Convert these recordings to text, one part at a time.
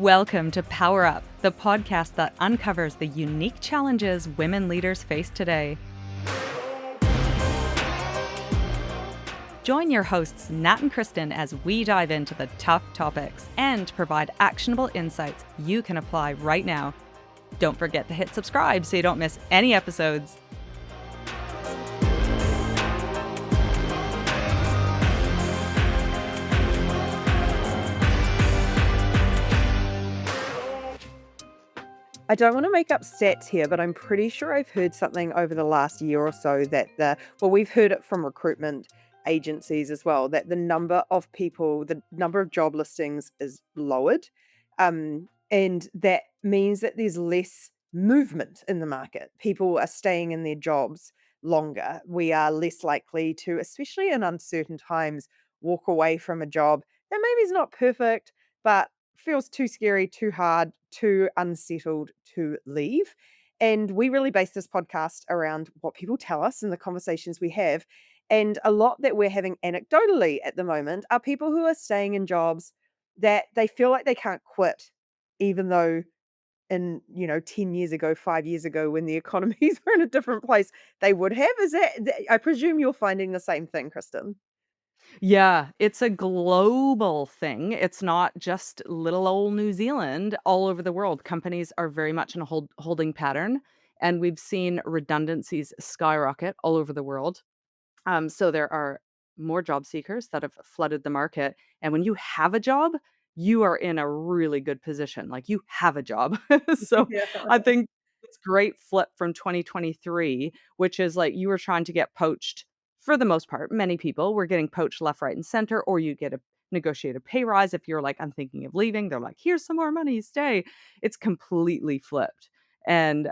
Welcome to Power Up, the podcast that uncovers the unique challenges women leaders face today. Join your hosts, Nat and Kristen, as we dive into the tough topics and provide actionable insights you can apply right now. Don't forget to hit subscribe so you don't miss any episodes. I don't want to make up stats here, but I'm pretty sure I've heard something over the last year or so that we've heard it from recruitment agencies as well, that the number of people, the number of job listings is lowered. And that means that there's less movement in the market. People are staying in their jobs longer. We are less likely to, especially in uncertain times, walk away from a job that maybe is not perfect, but feels too scary, too hard, too unsettled to leave. And we really base this podcast around what people tell us and the conversations we have. And a lot that we're having anecdotally at the moment are people who are staying in jobs that they feel like they can't quit, even though in 10 years ago, 5 years ago, when the economies were in a different place, they would have. I presume you're finding the same thing, Kristen? Yeah, it's a global thing. It's not just little old New Zealand. All over the world, companies are very much in a holding pattern, and we've seen redundancies skyrocket all over the world. So there are more job seekers that have flooded the market. And when you have a job, you are in a really good position. Like you have a job. So Yeah. I think it's great flip from 2023, which is like you were trying to get poached for the most part. Many people were getting poached left, right, and center, or you get a negotiated pay rise. If you're like, I'm thinking of leaving, they're like, here's some more money, stay. It's completely flipped. And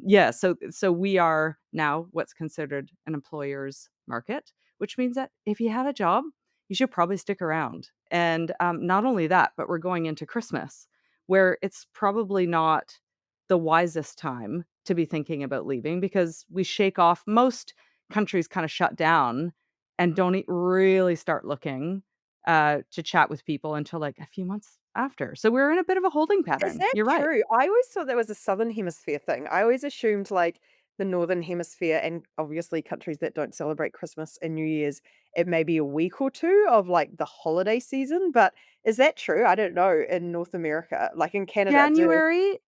yeah, so we are now what's considered an employer's market, which means that if you have a job, you should probably stick around. And not only that, but we're going into Christmas, where it's probably not the wisest time to be thinking about leaving because we shake off most countries kind of shut down and don't really start looking to chat with people until like a few months after. So we're in a bit of a holding Is pattern. that You're right. true? I always thought that was a Southern Hemisphere thing. I always assumed, like, the Northern Hemisphere and obviously countries that don't celebrate Christmas and New Year's, it may be a week or 2 of, like, the holiday season, but is that true? I don't know in North America. Like, in Canada, do January.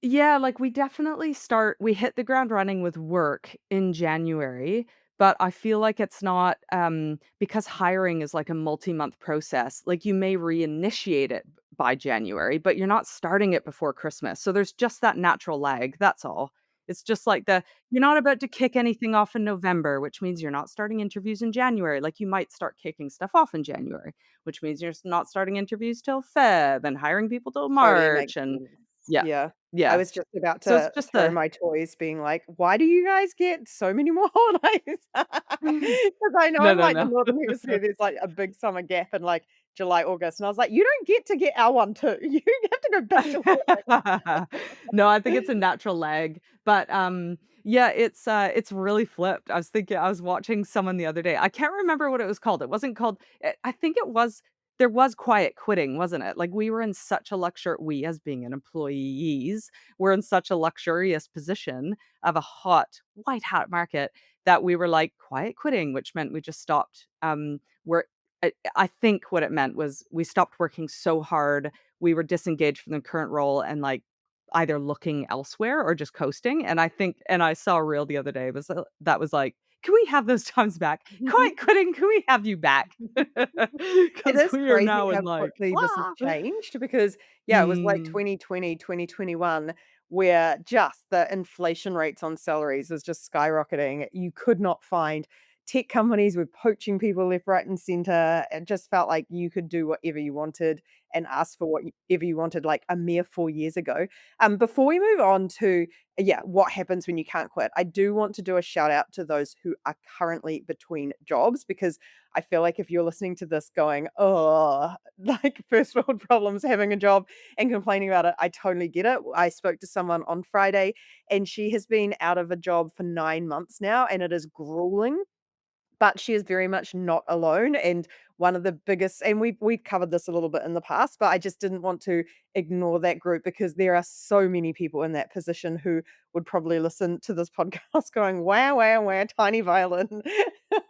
Yeah, like, we hit the ground running with work in January, but I feel like it's not, because hiring is like a multi-month process, like, you may reinitiate it by January, but you're not starting it before Christmas, so there's just that natural lag, that's all. It's just like you're not about to kick anything off in November, which means you're not starting interviews in January, like, you might start kicking stuff off in January, which means not starting interviews till Feb and hiring people till totally makes March and sense. yeah, Yeah. I yeah. was just about So it's to just throw the my toys being like, "Why do you guys get so many more holidays?" Because I know no, in, no, like, the no. Northern Hemisphere, there's, like, a big summer gap in, like, July, August, and I was like, "You don't get to get our one too. You have to go back to work." No, I think it's a natural lag, but, yeah, it's really flipped. I was watching someone the other day. I can't remember what it was called. It wasn't called I think it was there was quiet quitting, wasn't it? Like, we were in such a we as being an employees, were in such a luxurious position of a white hot market that we were, like, quiet quitting, which meant we just stopped, we're I think what it meant was we stopped working so hard, we were disengaged from the current role and, like, either looking elsewhere or just coasting, and I saw a reel the other day, that was like, "Can we have those times back? Quiet quitting, can we have you back?" It Because is we are crazy now in, how like, quickly this has "Ah." changed because, yeah, it was like Mm. 2020, 2021, where just the inflation rates on salaries was just skyrocketing. You could not find tech companies were poaching people left, right, and center. It just felt like you could do whatever you wanted and ask for whatever you wanted, like a mere 4 years ago. Before we move on to, yeah, what happens when you can't quit, I do want to do a shout out to those who are currently between jobs because I feel like if you're listening to this going, "Oh, like first world problems having a job and complaining about it," I totally get it. I spoke to someone on Friday and she has been out of a job for 9 months now and it is grueling. But she is very much not alone, and one of the biggest, and we've covered this a little bit in the past, but I just didn't want to ignore that group because there are so many people in that position who would probably listen to this podcast going, "Wow, wow, wow, tiny violin."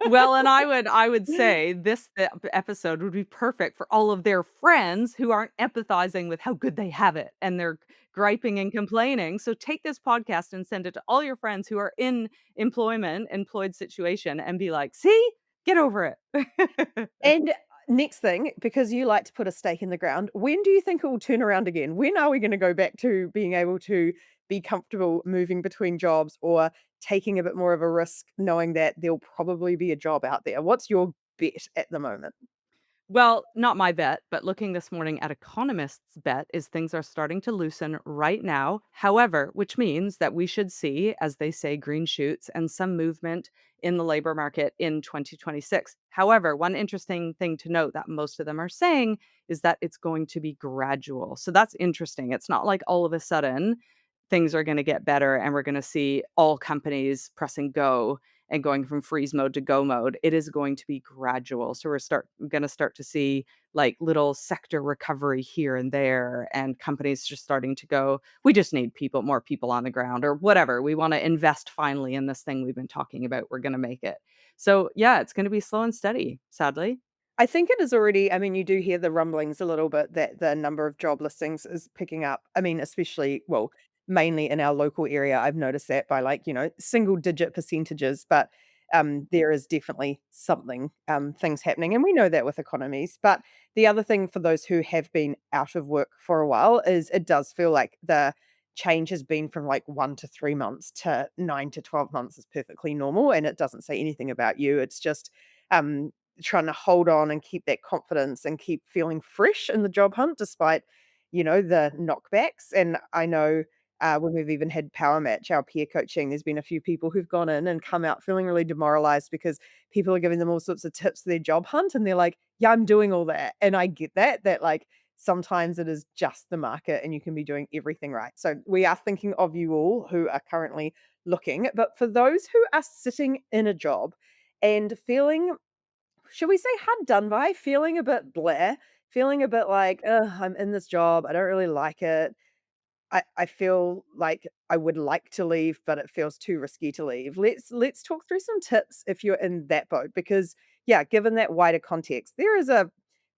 Well, and I would say this episode would be perfect for all of their friends who aren't empathizing with how good they have it, and they're griping and complaining. So take this podcast and send it to all your friends who are in employed situation and be like, "See? Get over it." And next thing, because you like to put a stake in the ground, when do you think it will turn around again? When are we gonna go back to being able to be comfortable moving between jobs or taking a bit more of a risk knowing that there'll probably be a job out there? What's your bet at the moment? Well, not my bet, but looking this morning at economists' bet is things are starting to loosen right now. However, which means that we should see, as they say, green shoots and some movement in the labor market in 2026. However, one interesting thing to note that most of them are saying is that it's going to be gradual. So that's interesting. It's not like all of a sudden things are going to get better and we're going to see all companies pressing go and going from freeze mode to go mode. It is going to be gradual. So we're going to start to see like little sector recovery here and there, and companies just starting to go, we just need more people on the ground or whatever. We want to invest finally in this thing we've been talking about. We're going to make it. So yeah, it's going to be slow and steady, sadly. I think it is already, I mean, you do hear the rumblings a little bit that the number of job listings is picking up. I mean, especially, well, mainly in our local area. I've noticed that by like, single digit percentages, but there is definitely something, things happening. And we know that with economies. But the other thing for those who have been out of work for a while is it does feel like the change has been from like 1 to 3 months to 9 to 12 months is perfectly normal. And it doesn't say anything about you. It's just, um, trying to hold on and keep that confidence and keep feeling fresh in the job hunt despite, the knockbacks. And I know, when we've even had Power Match, our peer coaching, there's been a few people who've gone in and come out feeling really demoralized because people are giving them all sorts of tips for their job hunt, and they're like, "Yeah, I'm doing all that." And I get that, like, sometimes it is just the market and you can be doing everything right. So we are thinking of you all who are currently looking, but for those who are sitting in a job and feeling, should we say hard done by? Feeling a bit bleh, feeling a bit like, "Ugh, I'm in this job, I don't really like it. I feel like I would like to leave, but it feels too risky to leave." Let's talk through some tips if you're in that boat because, yeah, given that wider context, there is a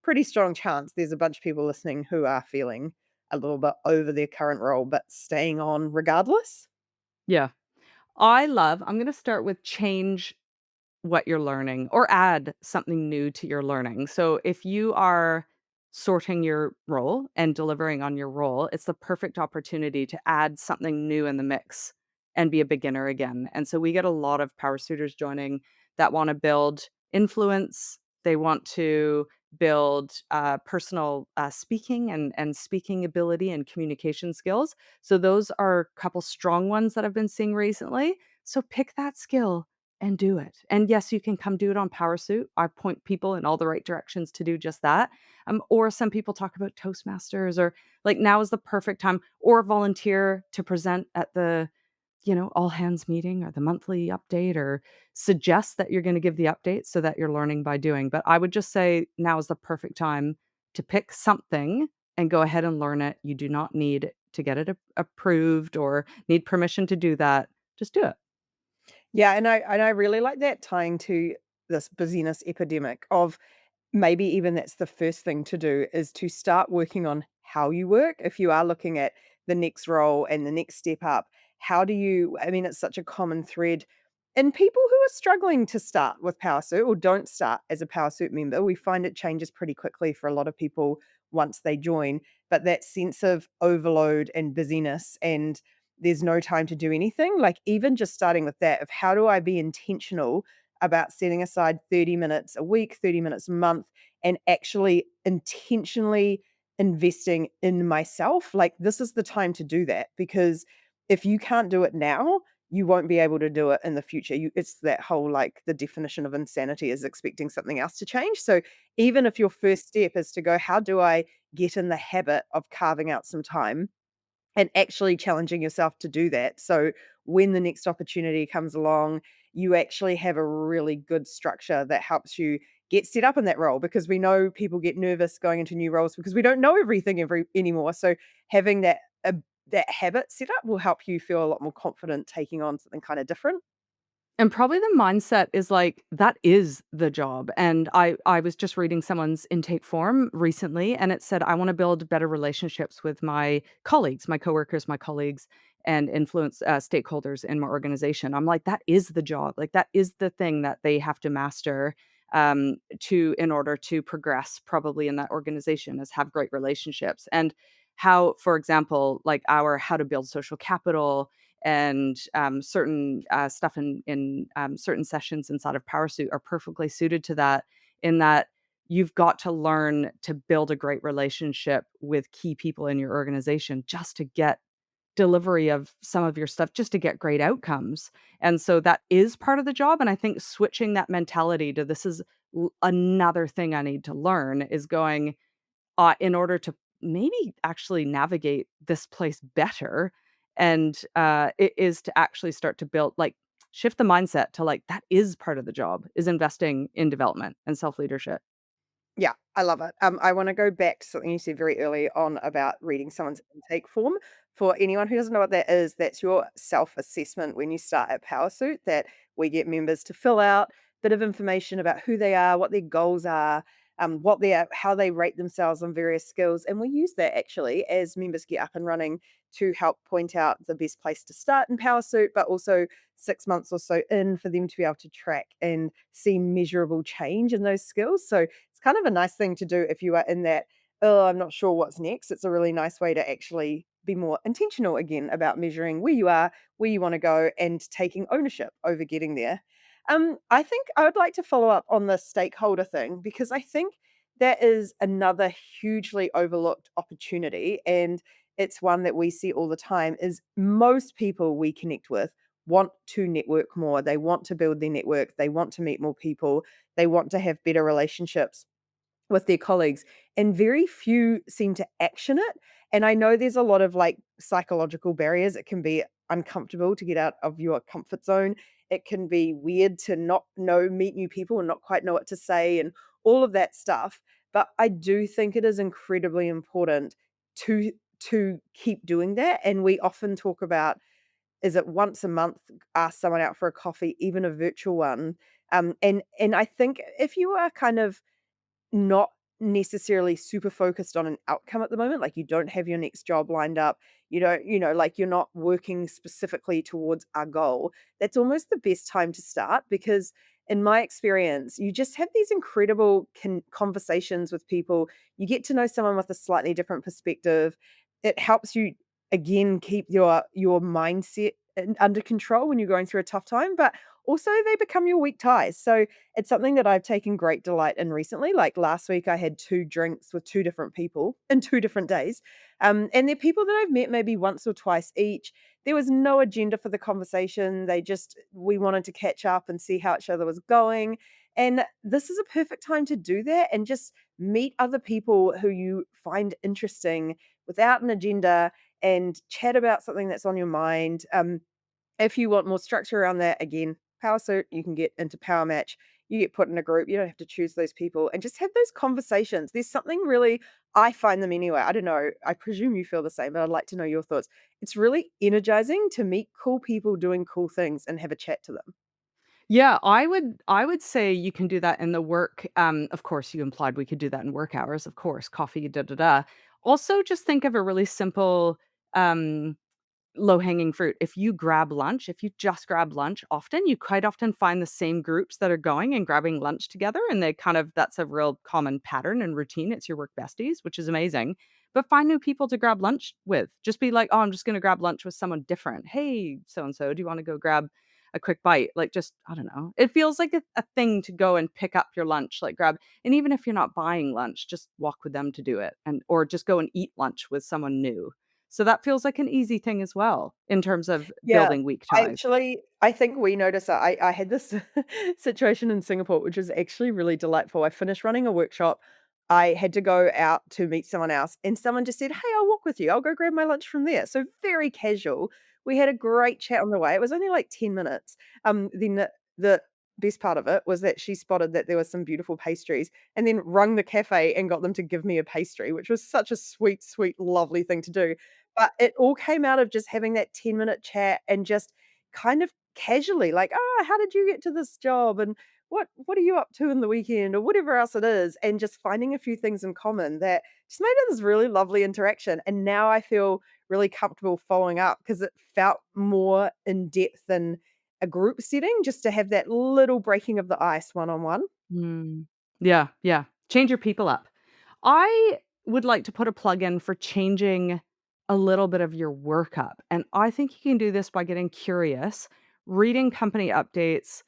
pretty strong chance there's a bunch of people listening who are feeling a little bit over their current role, but staying on regardless. Yeah. I'm going to start with change what you're learning or add something new to your learning. So if you are sorting your role and delivering on your role, it's the perfect opportunity to add something new in the mix and be a beginner again. And so we get a lot of power suitors joining that want to build influence. They want to build personal speaking and speaking ability and communication skills. So those are a couple strong ones that I've been seeing recently. So pick that skill and do it. And yes, you can come do it on PowerSuit. I point people in all the right directions to do just that. Or some people talk about Toastmasters or like now is the perfect time, or volunteer to present at the, all hands meeting or the monthly update, or suggest that you're going to give the update so that you're learning by doing. But I would just say now is the perfect time to pick something and go ahead and learn it. You do not need to get it approved or need permission to do that. Just do it. Yeah, and I really like that tying to this busyness epidemic of, maybe even that's the first thing to do is to start working on how you work. If you are looking at the next role and the next step up, how do you, I mean, it's such a common thread in people who are struggling to start with PowerSuit or don't start as a PowerSuit member. We find it changes pretty quickly for a lot of people once they join, but that sense of overload and busyness and there's no time to do anything, like even just starting with that of how do I be intentional about setting aside 30 minutes a week, 30 minutes a month, and actually intentionally investing in myself. Like, this is the time to do that because if you can't do it now, you won't be able to do it in the future. It's that whole like the definition of insanity is expecting something else to change. So, even if your first step is to go, how do I get in the habit of carving out some time? And actually challenging yourself to do that. So when the next opportunity comes along, you actually have a really good structure that helps you get set up in that role, because we know people get nervous going into new roles because we don't know everything anymore. So having that habit set up will help you feel a lot more confident taking on something kind of different. And probably the mindset is like, that is the job. And I was just reading someone's intake form recently, and it said, I want to build better relationships with my colleagues, my coworkers, my colleagues, and influence stakeholders in my organization. I'm like, that is the job. Like that is the thing that they have to master to in order to progress probably in that organization is have great relationships. And how, for example, like our how to build social capital and certain stuff in certain sessions inside of PowerSuite are perfectly suited to that. In that you've got to learn to build a great relationship with key people in your organization just to get delivery of some of your stuff, just to get great outcomes. And so that is part of the job. And I think switching that mentality to this is another thing I need to learn is going in order to maybe actually navigate this place better and, it is to actually start to build like, shift the mindset to, like, that is part of the job, is investing in development and self-leadership. Yeah, I love it. I wanna go back to something you said very early on about reading someone's intake form. For anyone who doesn't know what that is, that's your self-assessment when you start at PowerSuite that we get members to fill out, bit of information about who they are, what their goals are, what their how they rate themselves on various skills, and we use that actually as members get up and running to help point out the best place to start in PowerSuite, but also 6 months or so in for them to be able to track and see measurable change in those skills. So it's kind of a nice thing to do if you are in that, "Oh, I'm not sure what's next." It's a really nice way to actually be more intentional again about measuring where you are, where you wanna go, and taking ownership over getting there. I think I would like to follow up on the stakeholder thing, because I think that is another hugely overlooked opportunity, and it's one that we see all the time, is most people we connect with want to network more. They want to build their network, they want to meet more people, they want to have better relationships with their colleagues, and very few seem to action it. And I know there's a lot of like psychological barriers. It can be uncomfortable to get out of your comfort zone. It can be weird to not know, meet new people and not quite know what to say and all of that stuff. But I do think it is incredibly important to keep doing that. And we often talk about, is it once a month, ask someone out for a coffee, even a virtual one. And I think if you are kind of not necessarily super focused on an outcome at the moment, like you don't have your next job lined up, you don't, like you're not working specifically towards a goal, that's almost the best time to start, because in my experience, you just have these incredible conversations with people. You get to know someone with a slightly different perspective. It helps you again keep your mindset under control when you're going through a tough time, but also they become your weak ties. So it's something that I've taken great delight in recently. Like last week, I had 2 drinks with 2 different people in 2 different days. And they're people that I've met maybe once or twice each. There was no agenda for the conversation. We wanted to catch up and see how each other was going. And this is a perfect time to do that and just meet other people who you find interesting without an agenda, and chat about something that's on your mind. If you want more structure around that, again, Power Suit, you can get into Power Match. You get put in a group. You don't have to choose those people and just have those conversations. There's something really, I find them anyway. I don't know. I presume you feel the same, but I'd like to know your thoughts. It's really energizing to meet cool people doing cool things and have a chat to them. Yeah, I would say you can do that in the work, of course, you implied we could do that in work hours, of course, coffee, da, da, da. Also, just think of a really simple, um low-hanging fruit. If you grab lunch, if you just grab lunch often, you quite often find the same groups that are going and grabbing lunch together, and they kind of that's a real common pattern and routine. It's your work besties, which is amazing. But find new people to grab lunch with. Just be like, "Oh, I'm just gonna grab lunch with someone different. Hey, so and so, do you wanna go grab a quick bite?" Like, just I don't know. It feels like a thing to go and pick up your lunch, like grab and even if you're not buying lunch, just walk with them to do it and or just go and eat lunch with someone new. So that feels like an easy thing as well in terms of Yeah, building weak ties. I think we noticed that I had this situation in Singapore, which was actually really delightful. I finished running a workshop. I had to go out to meet someone else, and someone just said, "Hey, I'll walk with you. I'll go grab my lunch from there." So very casual. We had a great chat on the way. It was only like 10 minutes. Then the best part of it was that she spotted that there was some beautiful pastries and then rung the cafe and got them to give me a pastry, which was such a sweet, sweet, lovely thing to do. But it all came out of just having that 10-minute chat and just kind of casually like, "Oh, how did you get to this job?" and what are you up to in the weekend?" or whatever else it is, and just finding a few things in common that just made it this really lovely interaction. And now I feel really comfortable following up because it felt more in depth than a group setting just to have that little breaking of the ice one-on-one. Mm. Yeah, yeah. Change your people up. I would like to put a plug in for changing a little bit of your work up. And I think you can do this by getting curious, reading company updates,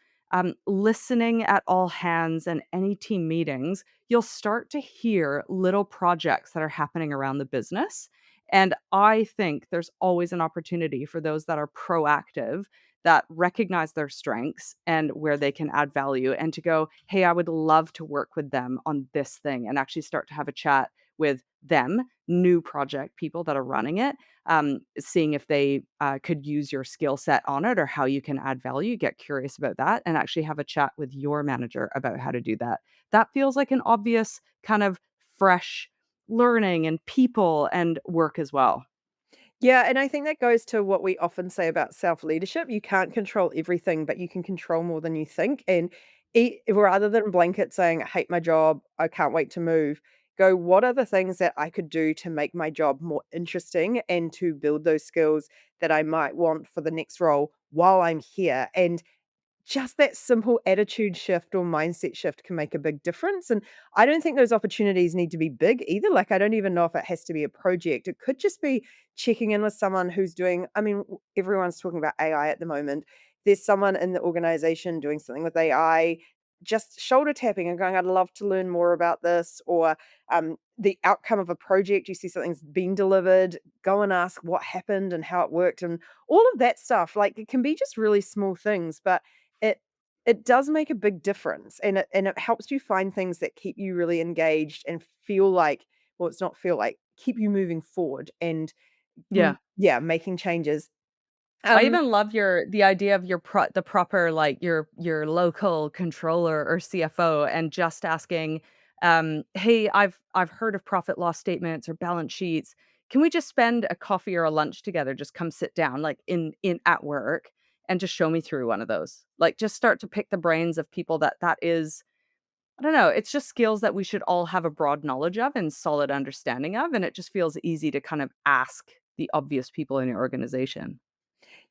listening at all hands and any team meetings. You'll start to hear little projects that are happening around the business. And I think there's always an opportunity for those that are proactive, that recognize their strengths and where they can add value, and to go, hey, I would love to work with them on this thing, and actually start to have a chat with them, new project people that are running it, seeing if they could use your skill set on it or how you can add value. Get curious about that and actually have a chat with your manager about how to do that. That feels like an obvious kind of fresh learning and people and work as well. Yeah, and I think that goes to what we often say about self-leadership. You can't control everything, but you can control more than you think. And rather than blanket saying, "I hate my job, I can't wait to move," go, "What are the things that I could do to make my job more interesting and to build those skills that I might want for the next role while I'm here?" And just that simple attitude shift or mindset shift can make a big difference. And I don't think those opportunities need to be big either. Like, I don't even know if it has to be a project. It could just be checking in with someone who's doing, I mean, everyone's talking about AI at the moment. There's someone in the organization doing something with AI, just shoulder tapping and going, "I'd love to learn more about this." Or the outcome of a project, you see something's been delivered, go and ask what happened and how it worked and all of that stuff. Like, it can be just really small things, but it it does make a big difference, and it helps you find things that keep you really engaged and feel like, well, it's not feel like, keep you moving forward and, Yeah. yeah, making changes. I Um, even love the idea of the proper, like, your local controller or CFO, and just asking, "Hey, I've heard of profit loss statements or balance sheets. Can we just spend a coffee or a lunch together? Just come sit down, like, in at work, and just show me through one of those." Like, just start to pick the brains of people that is, I don't know, it's just skills that we should all have a broad knowledge of and solid understanding of, and it just feels easy to kind of ask the obvious people in your organization.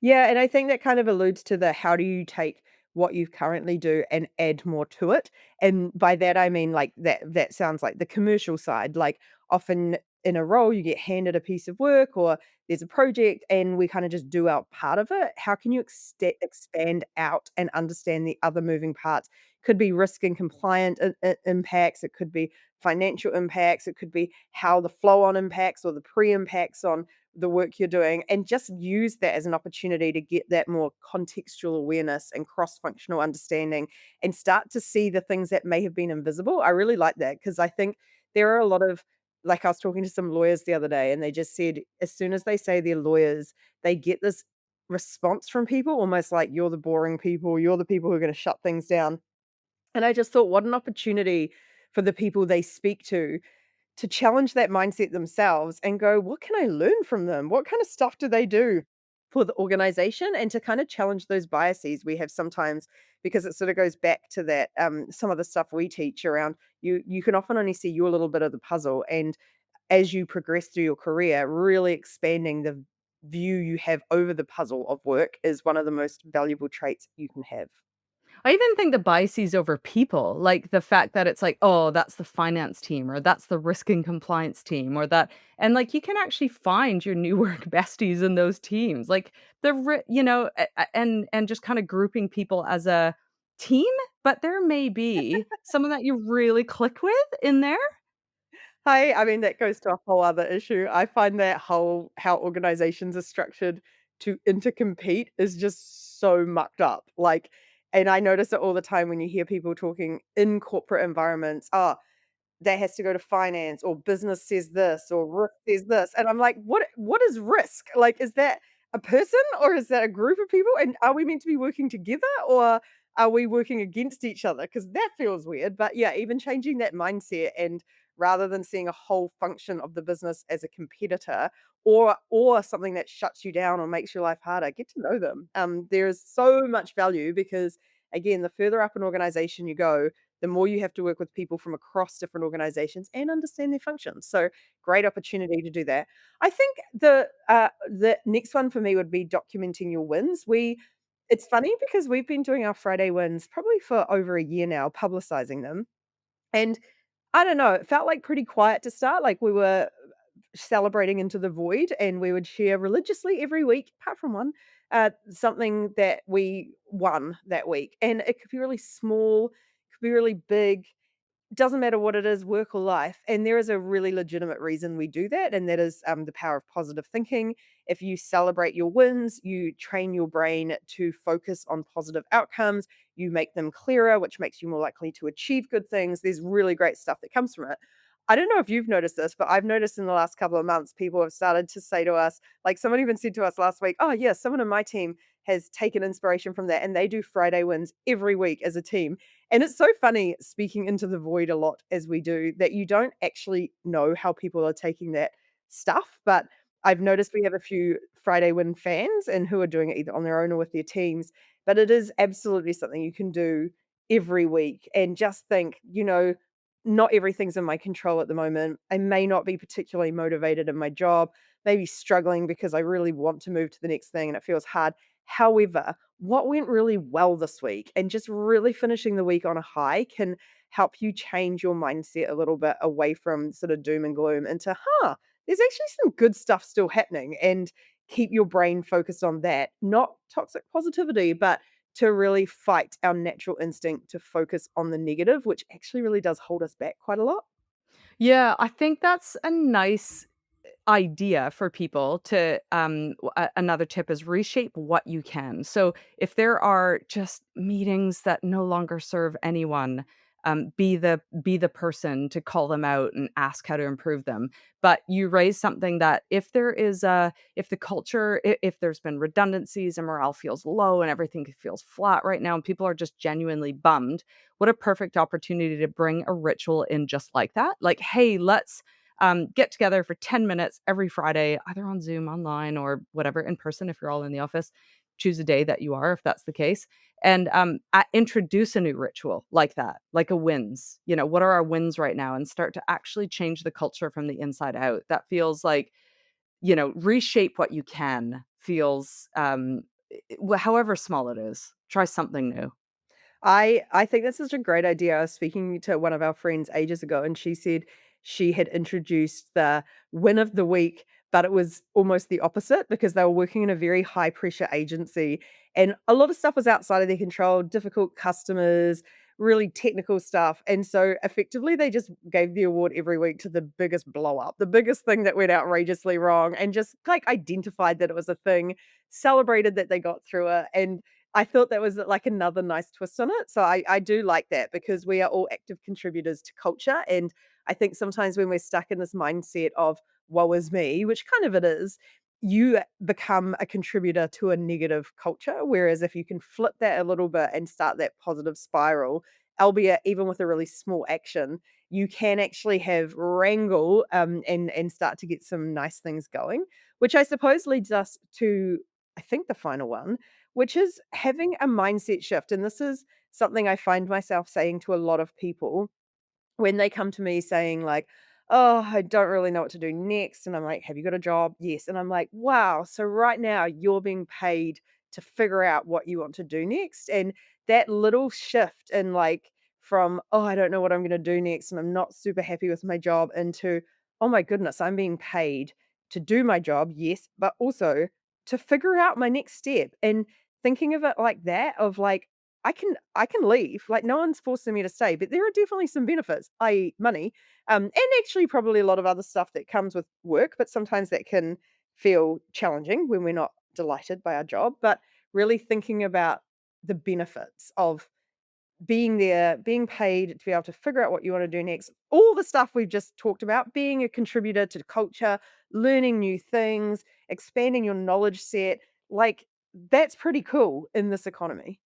Yeah, and I think that kind of alludes to the how do you take what you currently do and add more to it? And by that I mean like that sounds like the commercial side. Like often in a role you get handed a piece of work or there's a project and we kind of just do our part of it. How can you expand out and understand the other moving parts? Could be risk and compliant impacts, it could be financial impacts, it could be how the flow on impacts or the pre impacts on the work you're doing, and just use that as an opportunity to get that more contextual awareness and cross-functional understanding and start to see the things that may have been invisible. I really like that because I think there are a lot of, like, I was talking to some lawyers the other day and they just said as soon as they say they're lawyers, they get this response from people almost like you're the boring people, you're the people who are going to shut things down. And I just thought what an opportunity for the people they speak to challenge that mindset themselves and go, "What can I learn from them? What kind of stuff do they do for the organization?" And to kind of challenge those biases we have sometimes, because it sort of goes back to that, some of the stuff we teach around you can often only see your little bit of the puzzle. And as you progress through your career, really expanding the view you have over the puzzle of work is one of the most valuable traits you can have. I even think the biases over people, like the fact that it's like, oh, that's the finance team, or that's the risk and compliance team, or that, and like you can actually find your new work besties in those teams, like and just kind of grouping people as a team, but there may be someone that you really click with in there. Hi, I mean, that goes to a whole other issue. I find that whole how organizations are structured to intercompete is just so mucked up. Like, and I notice it all the time when you hear people talking in corporate environments. Oh, that has to go to finance, or business says this, or risk says this. And I'm like, what is risk? Like, is that a person or is that a group of people? And are we meant to be working together? Or are we working against each other? Because that feels weird. But yeah, even changing that mindset, and rather than seeing a whole function of the business as a competitor or something that shuts you down or makes your life harder, get to know them. There's so much value because again, the further up an organization you go, the more you have to work with people from across different organizations and understand their functions. So great opportunity to do that. I think the next one for me would be documenting your wins. It's funny because we've been doing our Friday wins probably for over a year now, publicizing them. And I don't know, it felt like pretty quiet to start. Like we were celebrating into the void, and we would share religiously every week, apart from one, something that we won that week. And it could be really small, could be really big, doesn't matter what it is, work or life. And there is a really legitimate reason we do that, and that is the power of positive thinking. If you celebrate your wins, you train your brain to focus on positive outcomes. You make them clearer, which makes you more likely to achieve good things. There's really great stuff that comes from it. I don't know if you've noticed this, but I've noticed in the last couple of months, people have started to say to us, like someone even said to us last week, oh, yeah, someone in my team has taken inspiration from that, and they do Friday wins every week as a team. And it's so funny speaking into the void a lot as we do that you don't actually know how people are taking that stuff. But I've noticed we have a few Friday Win fans and who are doing it either on their own or with their teams. But it is absolutely something you can do every week and just think, not everything's in my control at the moment. I may not be particularly motivated in my job, maybe struggling because I really want to move to the next thing and it feels hard. However, what went really well this week, and just really finishing the week on a high can help you change your mindset a little bit away from sort of doom and gloom into, there's actually some good stuff still happening, and keep your brain focused on that, not toxic positivity, but to really fight our natural instinct to focus on the negative, which actually really does hold us back quite a lot. Yeah, I think that's a nice idea for people to another tip is reshape what you can. So if there are just meetings that no longer serve anyone, be the person to call them out and ask how to improve them. But you raise something that if the culture, if there's been redundancies and morale feels low and everything feels flat right now and people are just genuinely bummed, what a perfect opportunity to bring a ritual in just like that. Like, hey, let's get together for 10 minutes every Friday, either on Zoom, online, or whatever, in person if you're all in the office. Choose a day that you are, if that's the case. And introduce a new ritual like that, like a wins. What are our wins right now? And start to actually change the culture from the inside out. That feels like, reshape what you can, feels, however small it is, try something new. I think that's such a great idea. I was speaking to one of our friends ages ago, and she said she had introduced the win of the week, but it was almost the opposite because they were working in a very high pressure agency, and a lot of stuff was outside of their control, difficult customers, really technical stuff. And so effectively they just gave the award every week to the biggest blow up, the biggest thing that went outrageously wrong, and just like identified that it was a thing, celebrated that they got through it. And I thought that was, like, another nice twist on it. So I do like that because we are all active contributors to culture, and I think sometimes when we're stuck in this mindset of "woe is me," which kind of it is, you become a contributor to a negative culture, whereas if you can flip that a little bit and start that positive spiral, albeit even with a really small action, you can actually have wrangle, and start to get some nice things going, which I suppose leads us to, I think, the final one, which is having a mindset shift. And this is something I find myself saying to a lot of people when they come to me saying like, "Oh, I don't really know what to do next." And I'm like, "Have you got a job?" "Yes." And I'm like, "Wow, so right now you're being paid to figure out what you want to do next." And that little shift in like from, "Oh, I don't know what I'm going to do next and I'm not super happy with my job," into, "Oh my goodness, I'm being paid to do my job." Yes, but also to figure out my next step. And thinking of it like that, of like, I can leave, like, no one's forcing me to stay, but there are definitely some benefits, i.e. money, and actually probably a lot of other stuff that comes with work, but sometimes that can feel challenging when we're not delighted by our job. But really thinking about the benefits of being there, being paid to be able to figure out what you wanna do next, all the stuff we've just talked about, being a contributor to culture, learning new things, expanding your knowledge set, like, that's pretty cool in this economy.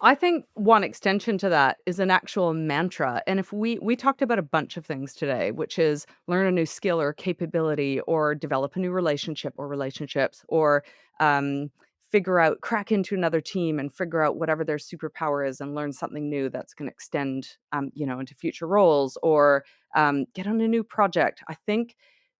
I think one extension to that is an actual mantra, and if we talked about a bunch of things today, which is learn a new skill or capability or develop a new relationship or relationships or, um, figure out crack into another team and figure out whatever their superpower is and learn something new that's gonna extend, into future roles or, get on a new project. I think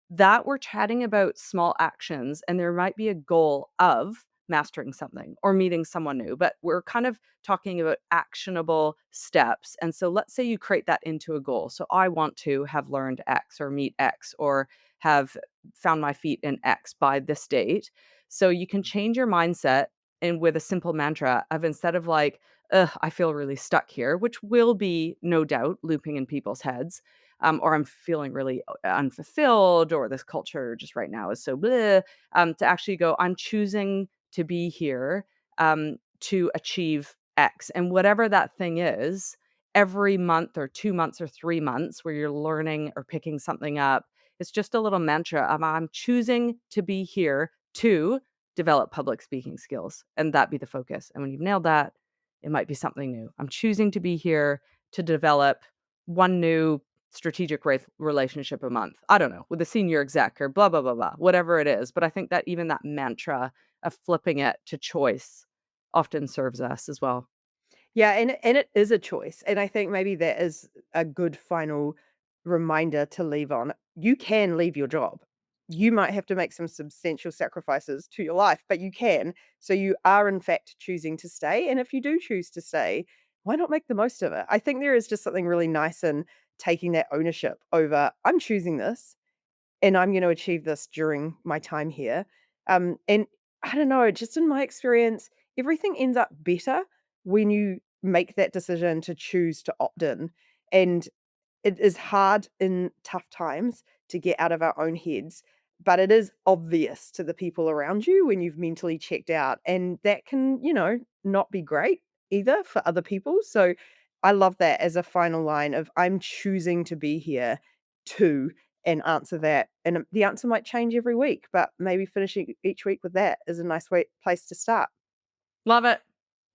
that we're chatting about small actions and there might be a goal of mastering something or meeting someone new, but we're kind of talking about actionable steps. And so let's say you create that into a goal. So I want to have learned X or meet X or have found my feet in X by this date. So you can change your mindset and with a simple mantra of instead of like, ugh, I feel really stuck here, which will be no doubt looping in people's heads, or I'm feeling really unfulfilled, or this culture just right now is so bleh, to actually go, I'm choosing to be here to achieve X. And whatever that thing is, every month or 2 months or 3 months where you're learning or picking something up, it's just a little mantra of I'm choosing to be here to develop public speaking skills and that be the focus. And when you've nailed that, it might be something new. I'm choosing to be here to develop one new strategic relationship a month. I don't know, with a senior exec or blah, blah, blah, blah, whatever it is. But I think that even that mantra of flipping it to choice often serves us as well. Yeah, and it is a choice, and I think maybe that is a good final reminder to leave on. You can leave your job. You might have to make some substantial sacrifices to your life, but you can. So you are in fact choosing to stay, and if you do choose to stay, why not make the most of it? I think there is just something really nice in taking that ownership over, "I'm choosing this, and I'm gonna achieve this during my time here." And I don't know, just in my experience, everything ends up better when you make that decision to choose to opt in. And it is hard in tough times to get out of our own heads, but it is obvious to the people around you when you've mentally checked out, and that can, not be great either for other people. So I love that as a final line of I'm choosing to be here to and answer that. And the answer might change every week, but maybe finishing each week with that is a nice place to start. Love it.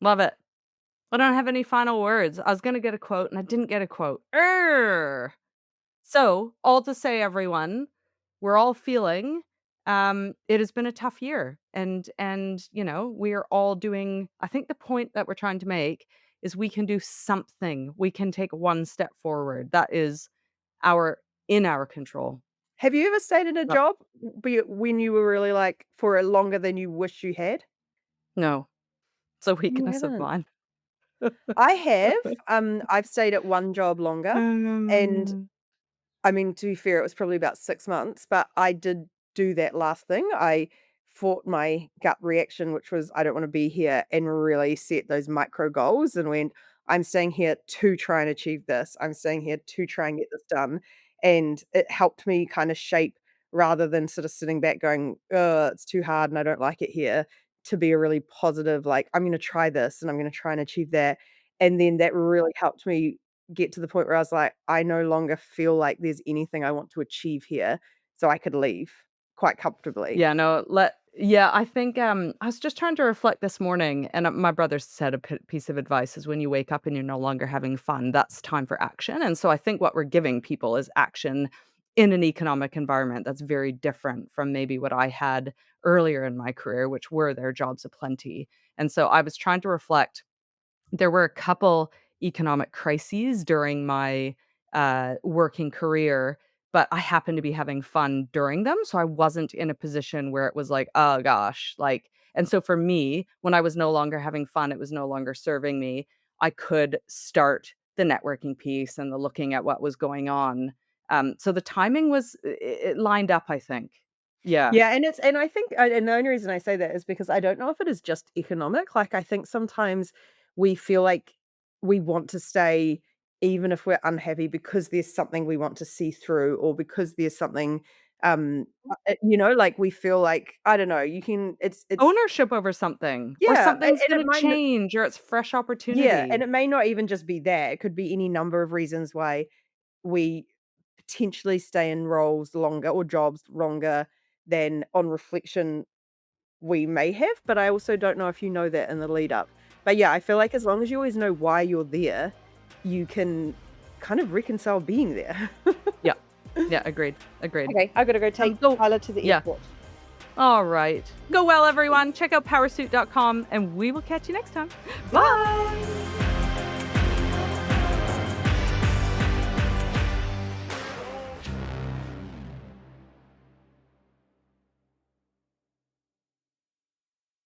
Love it. I don't have any final words. I was gonna get a quote and I didn't get a quote. So, all to say, everyone, we're all feeling it has been a tough year. And we are all doing I think the point that we're trying to make is we can do something. We can take one step forward. That is our in our control. Have you ever stayed in a Yep. job when you were really like for a longer than you wish you had? No. It's a You weakness of haven't. mine. I have. I've stayed at one job longer, and I mean, to be fair, it was probably about 6 months, but I did do that last thing. I fought my gut reaction, which was, "I don't wanna be here," and really set those micro goals and went, "I'm staying here to try and achieve this. I'm staying here to try and get this done." And it helped me kinda shape rather than sort of sitting back going, "Ugh, it's too hard and I don't like it here," to be a really positive, like, "I'm gonna try this and I'm gonna try and achieve that." And then that really helped me get to the point where I was like, "I no longer feel like there's anything I want to achieve here," so I could leave quite comfortably. Yeah, no, yeah, I think, I was just trying to reflect this morning, and, my brother said a piece of advice is when you wake up and you're no longer having fun, that's time for action, and so I think what we're giving people is action in an economic environment that's very different from maybe what I had earlier in my career, which were there jobs aplenty, and so I was trying to reflect there were a couple economic crises during my, working career, but I happened to be having fun during them, so I wasn't in a position where it was like, "Oh gosh," like and so for me, when I was no longer having fun, it was no longer serving me, I could start the networking piece and the looking at what was going on. So the timing was it lined up, I think. Yeah. Yeah, and I think and the only reason I say that is because I don't know if it is just economic, like, I think sometimes we feel like we want to stay even if we're unhappy because there's something we want to see through or because there's something, like, we feel like I don't know, you can it's Ownership over something, or yeah, something's and it gonna might change, or it's fresh yeah, and opportunity. it may not even just be that, it could be any number of reasons why we potentially stay in roles longer or jobs longer than on reflection we may have, but I also don't know if you know that in the lead up. But yeah, I feel like as long as you always know why you're there, you can kind of reconcile being there. Yeah. Yeah, agreed, agreed. Okay, I gotta go take Go Tyler to the yeah. airport. All right. Go well, everyone. Check out powersuit.com, and we will catch you next time. Bye. Bye.